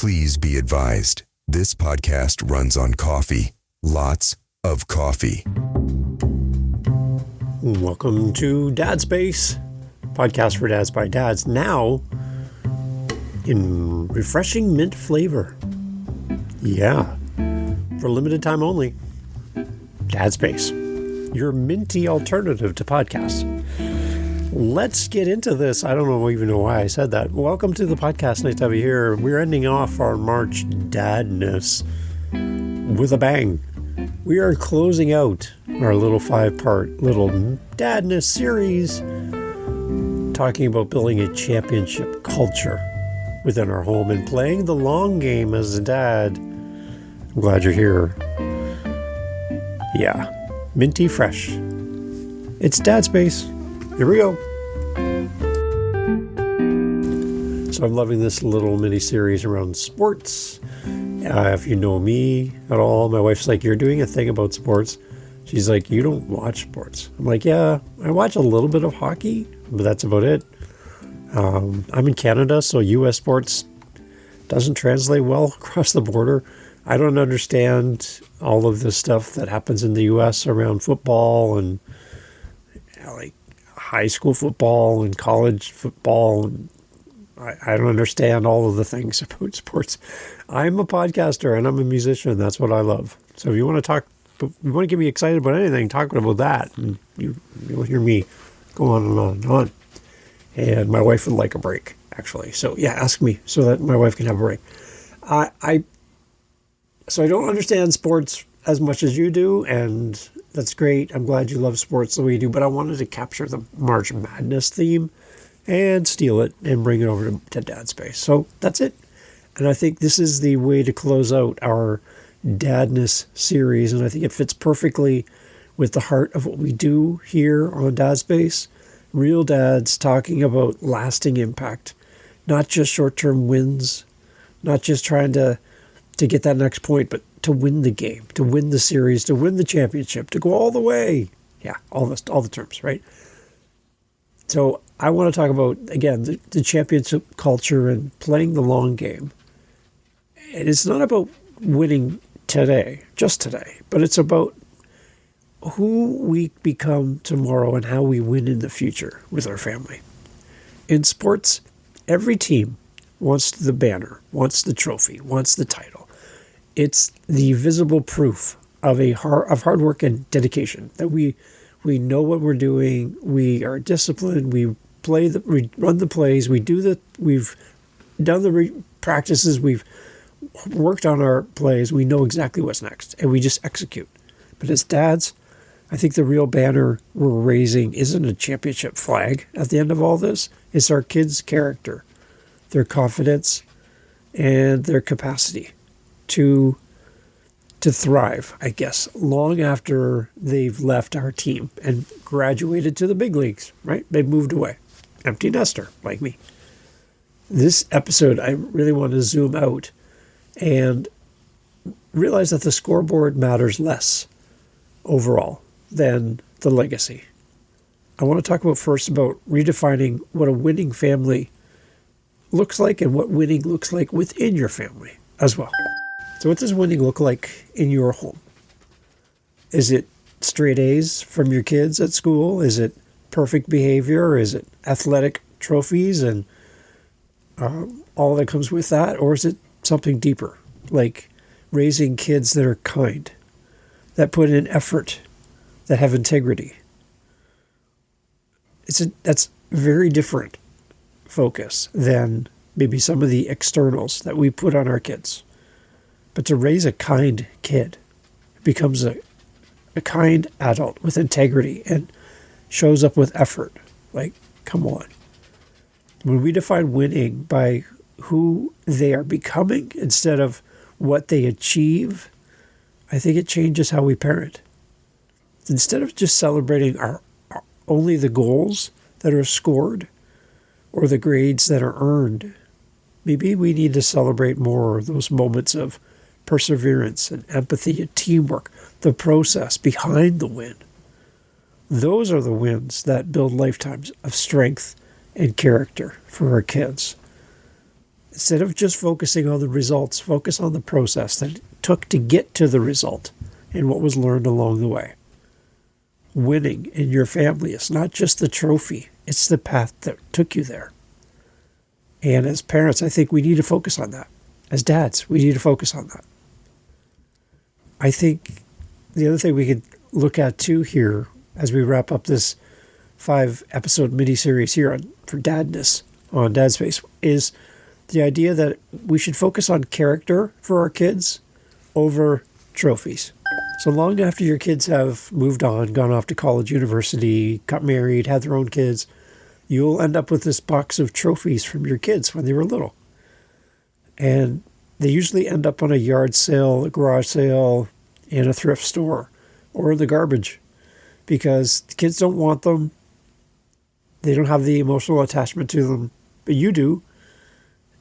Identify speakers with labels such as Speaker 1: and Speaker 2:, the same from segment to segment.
Speaker 1: Please be advised, this podcast runs on coffee. Lots of coffee.
Speaker 2: Welcome to Dad Space, podcast for dads by dads, now in refreshing mint flavor. Yeah, for limited time only. Dad Space, your minty alternative to podcasts. Let's get into this. I don't even know why I said that. Welcome to the podcast. Nice to have you here. We're ending off our March Dadness with a bang. We are closing out our little 5-part little Dadness series, talking about building a championship culture within our home and playing the long game as a dad. I'm glad you're here. Yeah, minty fresh. It's Dad Space. Here we go. So I'm loving this little mini series around sports. If you know me at all, my wife's like, you're doing a thing about sports. She's like, you don't watch sports. I'm like, yeah, I watch a little bit of hockey, but that's about it. I'm in Canada, so U.S. sports doesn't translate well across the border. I don't understand all of the stuff that happens in the U.S. around football and like high school football and college football. And I don't understand all of the things about sports. I'm a podcaster and I'm a musician. That's what I love. So if you want to talk, you want to get me excited about anything, talk about that. And you'll hear me go on and on and on. And my wife would like a break, actually. So yeah, ask me so that my wife can have a break. So I don't understand sports as much as you do, and that's great. I'm glad you love sports the way you do, but I wanted to capture the March Madness theme and steal it and bring it over to Dad Space. So that's it. And I think this is the way to close out our Dadness series, and I think it fits perfectly with the heart of what we do here on Dad Space. Real dads talking about lasting impact, not just short-term wins, not just trying to get that next point, but to win the game, to win the series, to win the championship, to go all the way. Yeah, all the terms, right? So I want to talk about, again, the championship culture and playing the long game. And it's not about winning today, just today, but it's about who we become tomorrow and how we win in the future with our family. In sports, every team wants the banner, wants the trophy, wants the title. It's the visible proof of hard work and dedication that we know what we're doing. We are disciplined. We run the plays. We've done the practices. We've worked on our plays. We know exactly what's next, and we just execute. But as dads, I think the real banner we're raising isn't a championship flag at the end of all this. It's our kids' character, their confidence, and their capacity to thrive, I guess, long after they've left our team and graduated to the big leagues, right? They've moved away. Empty nester, like me. This episode, I really want to zoom out and realize that the scoreboard matters less overall than the legacy. I want to talk about redefining what a winning family looks like and what winning looks like within your family as well. So what does winning look like in your home? Is it straight A's from your kids at school? Is it perfect behavior? Is it athletic trophies and all that comes with that? Or is it something deeper, like raising kids that are kind, that put in effort, that have integrity? That's very different focus than maybe some of the externals that we put on our kids. But to raise a kind kid becomes a kind adult with integrity and shows up with effort. Like, come on. When we define winning by who they are becoming instead of what they achieve, I think it changes how we parent. Instead of just celebrating only the goals that are scored or the grades that are earned, maybe we need to celebrate more those moments of perseverance and empathy and teamwork, the process behind the win. Those are the wins that build lifetimes of strength and character for our kids. Instead of just focusing on the results, focus on the process that it took to get to the result and what was learned along the way. Winning in your family is not just the trophy, it's the path that took you there. And as parents, I think we need to focus on that. As dads, we need to focus on that. I think the other thing we could look at too here as we wrap up this 5-episode mini-series here for Dadness on Dad Space is the idea that we should focus on character for our kids over trophies. So long after your kids have moved on, gone off to college, university, got married, had their own kids, you'll end up with this box of trophies from your kids when they were little. And they usually end up on a yard sale, a garage sale, in a thrift store, or in the garbage, because the kids don't want them. They don't have the emotional attachment to them, but you do.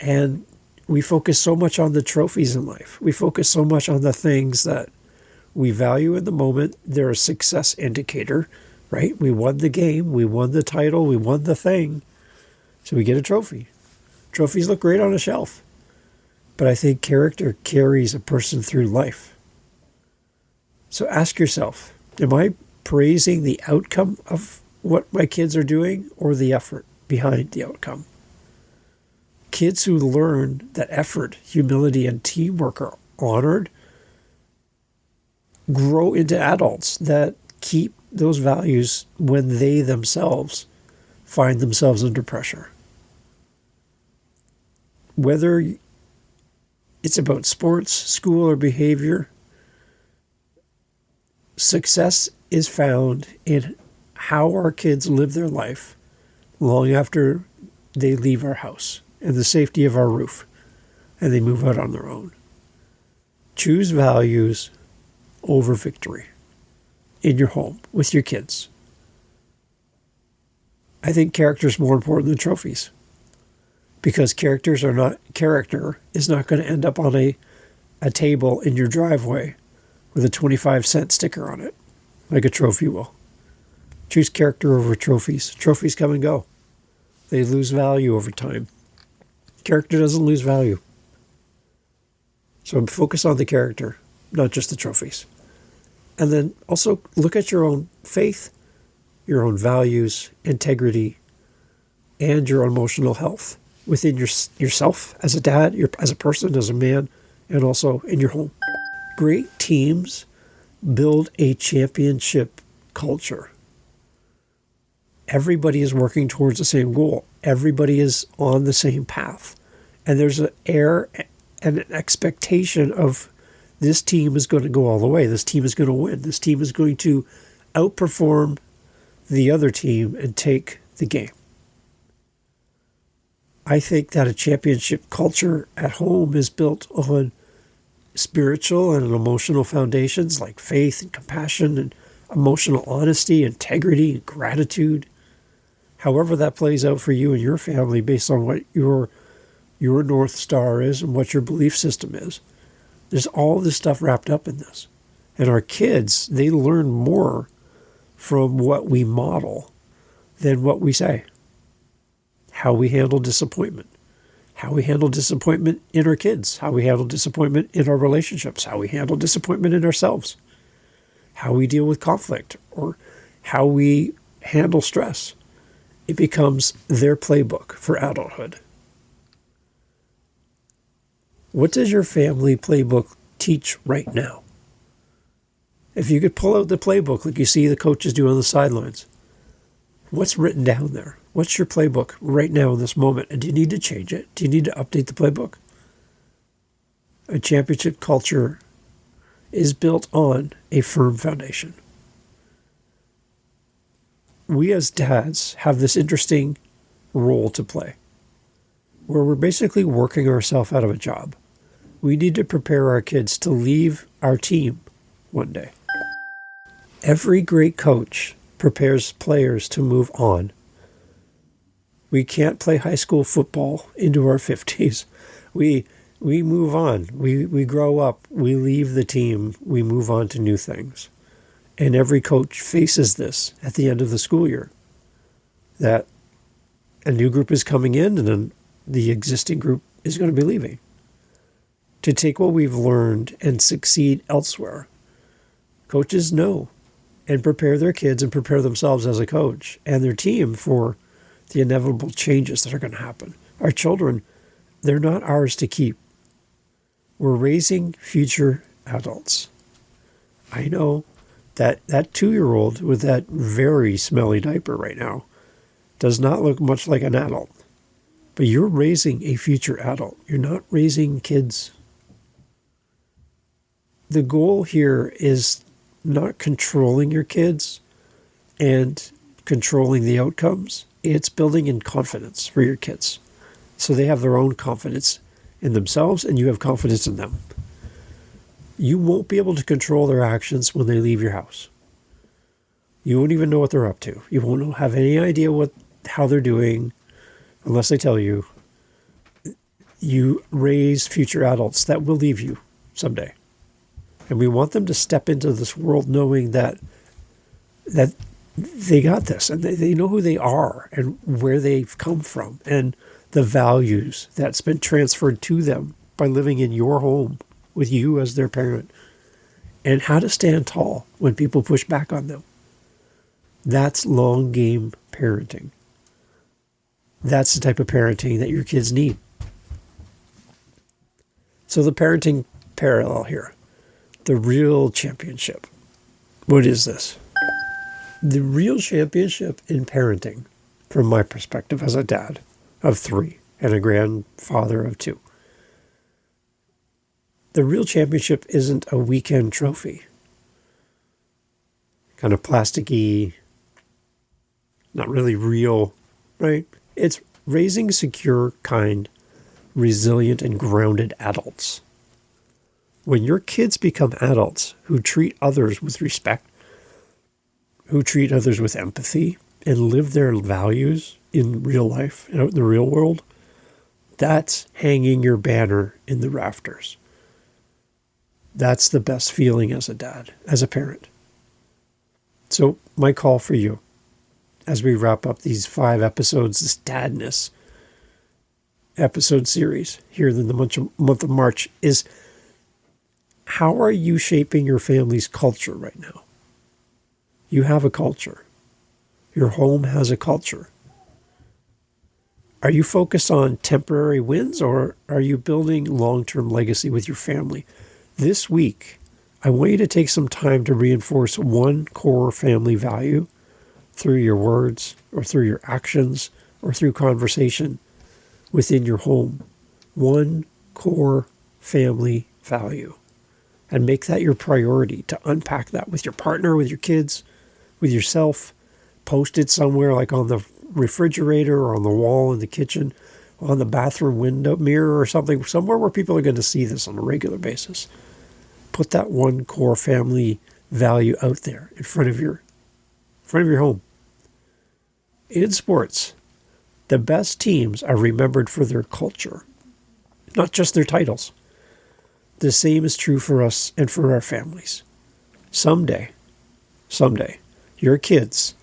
Speaker 2: And we focus so much on the trophies in life. We focus so much on the things that we value in the moment. They're a success indicator, right? We won the game, we won the title, we won the thing. So we get a trophy. Trophies look great on a shelf. But I think character carries a person through life. So ask yourself, am I praising the outcome of what my kids are doing or the effort behind the outcome? Kids who learn that effort, humility, and teamwork are honored grow into adults that keep those values when they themselves find themselves under pressure. Whether it's about sports, school, or behavior, success is found in how our kids live their life long after they leave our house and the safety of our roof and they move out on their own. Choose values over victory in your home with your kids. I think character is more important than trophies, because character is not going to end up on a table in your driveway with a 25-cent sticker on it, like a trophy will. Choose character over trophies. Trophies come and go. They lose value over time. Character doesn't lose value. So focus on the character, not just the trophies. And then also look at your own faith, your own values, integrity, and your emotional health within yourself as a dad, as a person, as a man, and also in your home. Great teams build a championship culture. Everybody is working towards the same goal. Everybody is on the same path. And there's an air and an expectation of this team is going to go all the way. This team is going to win. This team is going to outperform the other team and take the game. I think that a championship culture at home is built on spiritual and emotional foundations like faith and compassion and emotional honesty, integrity, and gratitude. However that plays out for you and your family based on what your North Star is and what your belief system is. There's all this stuff wrapped up in this. And our kids, they learn more from what we model than what we say. How we handle disappointment. How we handle disappointment in our kids. How we handle disappointment in our relationships. How we handle disappointment in ourselves. How we deal with conflict or how we handle stress. It becomes their playbook for adulthood. What does your family playbook teach right now? If you could pull out the playbook like you see the coaches do on the sidelines, what's written down there? What's your playbook right now in this moment? And do you need to change it? Do you need to update the playbook? A championship culture is built on a firm foundation. We as dads have this interesting role to play where we're basically working ourselves out of a job. We need to prepare our kids to leave our team one day. Every great coach prepares players to move on. We can't play high school football into our 50s. We move on. We grow up. We leave the team. We move on to new things. And every coach faces this at the end of the school year, that a new group is coming in and then the existing group is going to be leaving to take what we've learned and succeed elsewhere. Coaches know and prepare their kids and prepare themselves as a coach and their team for the inevitable changes that are going to happen. Our children, they're not ours to keep. We're raising future adults. I know that 2-year-old with that very smelly diaper right now does not look much like an adult. But you're raising a future adult. You're not raising kids. The goal here is not controlling your kids and controlling the outcomes. It's building in confidence for your kids. So they have their own confidence in themselves and you have confidence in them. You won't be able to control their actions when they leave your house. You won't even know what they're up to. You won't have any idea how they're doing unless they tell you. You raise future adults that will leave you someday. And we want them to step into this world knowing that they got this and they know who they are and where they've come from and the values that's been transferred to them by living in your home with you as their parent, and how to stand tall when people push back on them. That's long game parenting. That's the type of parenting that your kids need. So the parenting parallel here, the real championship. What is this? The real championship in parenting, from my perspective as a dad of 3 and a grandfather of 2. The real championship isn't a weekend trophy. Kind of plasticky, not really real, right? It's raising secure, kind, resilient, and grounded adults. When your kids become adults who treat others with respect, who treat others with empathy, and live their values in real life and out in the real world, that's hanging your banner in the rafters. That's the best feeling as a dad, as a parent. So my call for you, as we wrap up these 5 episodes, this Dadness episode series here in the month of March, is how are you shaping your family's culture right now? You have a culture. Your home has a culture. Are you focused on temporary wins, or are you building long-term legacy with your family? This week, I want you to take some time to reinforce one core family value through your words or through your actions or through conversation within your home. One core family value. And make that your priority to unpack that with your partner, with your kids, with yourself. Post it somewhere like on the refrigerator or on the wall in the kitchen, on the bathroom window mirror or something, somewhere where people are going to see this on a regular basis. Put that one core family value out there in front of your home. In sports, the best teams are remembered for their culture, not just their titles. The same is true for us and for our families. Someday, your kids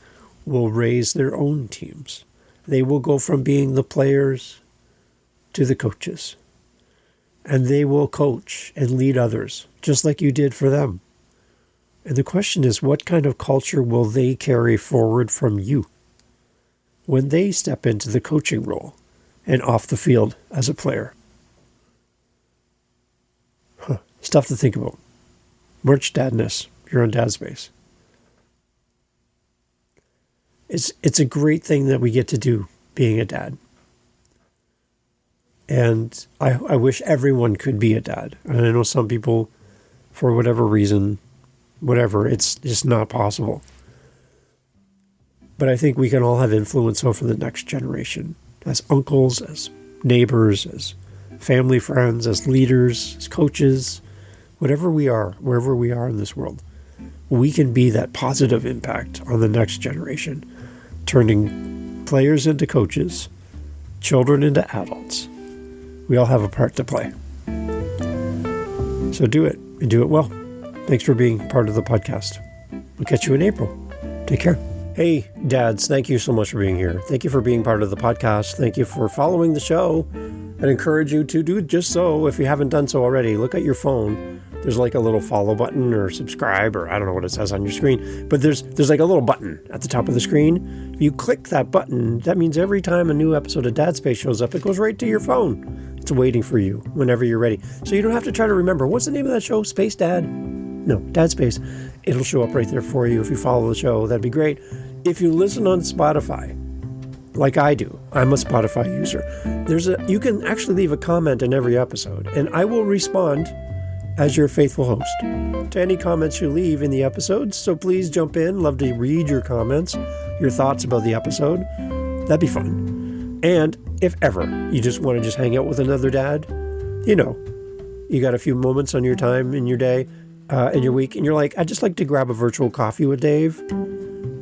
Speaker 2: will raise their own teams. They will go from being the players to the coaches. And they will coach and lead others, just like you did for them. And the question is, what kind of culture will they carry forward from you when they step into the coaching role and off the field as a player? Stuff to think about. March Dadness, you're on Dad Space. It's a great thing that we get to do, being a dad. And I wish everyone could be a dad. And I know some people, for whatever reason, it's just not possible. But I think we can all have influence over the next generation, as uncles, as neighbors, as family friends, as leaders, as coaches, whatever we are, wherever we are in this world. We can be that positive impact on the next generation, turning players into coaches, children into adults. We all have a part to play. So do it, and do it well. Thanks for being part of the podcast. We'll catch you in April. Take care. Hey, dads, thank you so much for being here. Thank you for being part of the podcast. Thank you for following the show. I'd encourage you to do just so. If you haven't done so already, look at your phone. There's like a little follow button or subscribe, or I don't know what it says on your screen, but there's like a little button at the top of the screen. If you click that button, that means every time a new episode of Dad Space shows up, it goes right to your phone. It's waiting for you whenever you're ready. So you don't have to try to remember, what's the name of that show? Space Dad? No, Dad Space. It'll show up right there for you if you follow the show. That'd be great. If you listen on Spotify, like I do, I'm a Spotify user. You can actually leave a comment in every episode, and I will respond as your faithful host to any comments you leave in the episodes. So please jump in. Love to read your comments, your thoughts about the episode. That'd be fun. And if ever you just want to just hang out with another dad, you got a few moments on your time in your day, in your week, and you're like, I'd just like to grab a virtual coffee with Dave.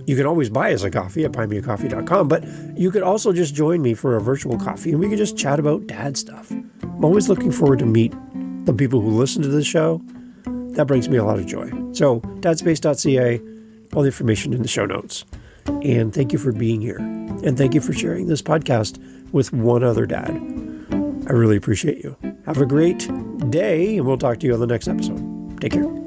Speaker 2: You can always buy us a coffee at buymeacoffee.com, but you could also just join me for a virtual coffee and we could just chat about dad stuff. I'm always looking forward to meet the people who listen to this show. That brings me a lot of joy. So dadspace.ca, all the information in the show notes. And thank you for being here. And thank you for sharing this podcast with one other dad. I really appreciate you. Have a great day, and we'll talk to you on the next episode. Take care.